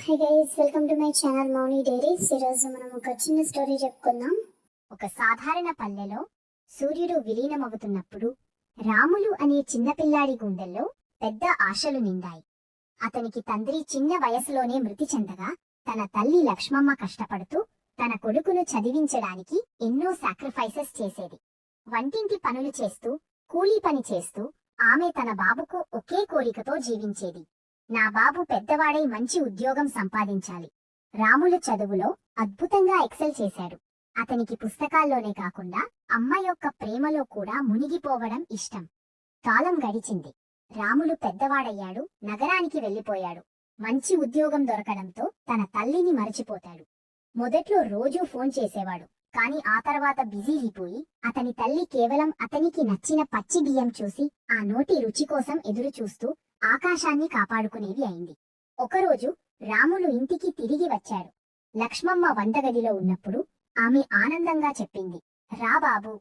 Hi guys, welcome to my channel Mouni diaries. ఈరోజు మనం ఒక చిన్న స్టోరీ చెప్పుకుందాం. ఒక సాధారణ పల్లెలో సూర్యుడు విలీనమవుతున్నప్పుడు రాములు అనే చిన్నపిల్లాడి గుండెల్లో పెద్ద ఆశలు నిండాయి. అతనికి తండ్రి చిన్న వయసులోనే మృతి చెందగా తన తల్లి లక్ష్మమ్మ కష్టపడుతూ తన కొడుకును చదివించడానికి ఎన్నో సాక్రిఫైసెస్ చేసేది. వంటింటి పనులు చేస్తూ, కూలీ పని చేస్తూ ఆమె తన బాబుకు ఒకే కోరికతో జీవించేది. నా బాబు పెద్దవాడై మంచి ఉద్యోగం సంపాదించాలి. రాములు చదువులో అద్భుతంగా ఎక్సెల్ చేశాడు. అతనికి పుస్తకాల్లోనే కాకుండా అమ్మ యొక్క ప్రేమలో కూడా మునిగిపోవడం ఇష్టం. కాలం గడిచింది. రాములు పెద్దవాడయ్యాడు, నగరానికి వెళ్లిపోయాడు. మంచి ఉద్యోగం దొరకడంతో తన తల్లిని మరచిపోతాడు. మొదట్లో రోజూ ఫోన్ చేసేవాడు, కాని ఆ తర్వాత బిజీ అయిపోయి అతని తల్లి కేవలం అతనికి నచ్చిన పచ్చి బియ్యం చూసి ఆ నోటి రుచి కోసం ఎదురు చూస్తూ ఆకాశాన్ని కాపాడుకునేది అయింది. ఒకరోజు రాములు ఇంటికి తిరిగి వచ్చాడు. లక్ష్మమ్మ వంటగదిలో ఉన్నప్పుడు ఆమె ఆనందంగా చెప్పింది, రా బాబూ,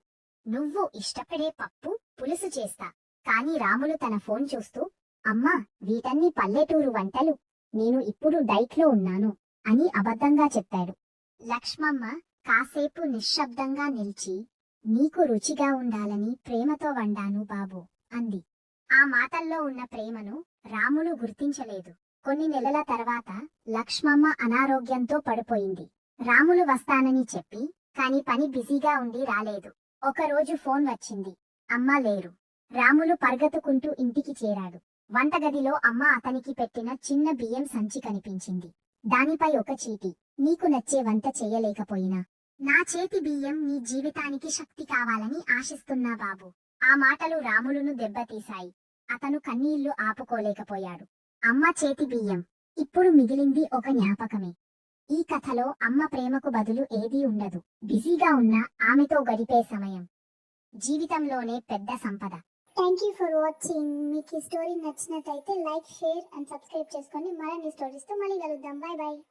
నువ్వు ఇష్టపడే పప్పు పులుసు చేస్తా. కాని రాములు తన ఫోన్ చూస్తూ, అమ్మా, వీటన్ని పల్లెటూరు వంటలు, నేను ఇప్పుడు డైట్లో ఉన్నాను అని అబద్ధంగా చెప్పాడు. లక్ష్మమ్మ కాసేపు నిశ్శబ్దంగా నిలిచి, నీకు రుచిగా ఉండాలని ప్రేమతో వండాను బాబూ అంది. ఆ మాటల్లో ఉన్న ప్రేమను రాములు గుర్తించలేదు. కొన్ని నెలల తర్వాత లక్ష్మమ్మ అనారోగ్యంతో పడిపోయింది. రాములు వస్తానని చెప్పి కాని పని బిజీగా ఉండి రాలేదు. ఒకరోజు ఫోన్ వచ్చింది. అమ్మ లేరు. రాములు పరుగెత్తుకుంటూ ఇంటికి చేరాడు. వంటగదిలో అమ్మ అతనికి పెట్టిన చిన్న బియ్యం సంచి కనిపించింది. దానిపై ఒక చీటీ, నీకు నచ్చే వంట చెయ్యలేకపోయినా నా చేతి బియ్యం నీ జీవితానికి శక్తి కావాలని ఆశిస్తున్నా బాబు. ఆ మాటలు రాములును దెబ్బతీశాయి. అతను కన్నీళ్లు ఆపుకోలేకపోయాడు. అమ్మ చేతి బియ్యం ఇప్పుడు మిగిలింది ఒక జ్ఞాపకమే. ఈ కథలో అమ్మ ప్రేమకు బదులు ఏదీ ఉండదు. బిజీగా ఉన్న ఆమెతో గడిపే సమయం జీవితంలోనే పెద్ద సంపద. Thank you for watching. మీకు ఈ స్టోరీ నచ్చినట్టయితే లైక్, షేర్ అండ్ సబ్స్క్రైబ్ చేసుకోండి. మరిన్ని స్టోరీస్తో మళ్ళీ కలుద్దాం. Bye bye.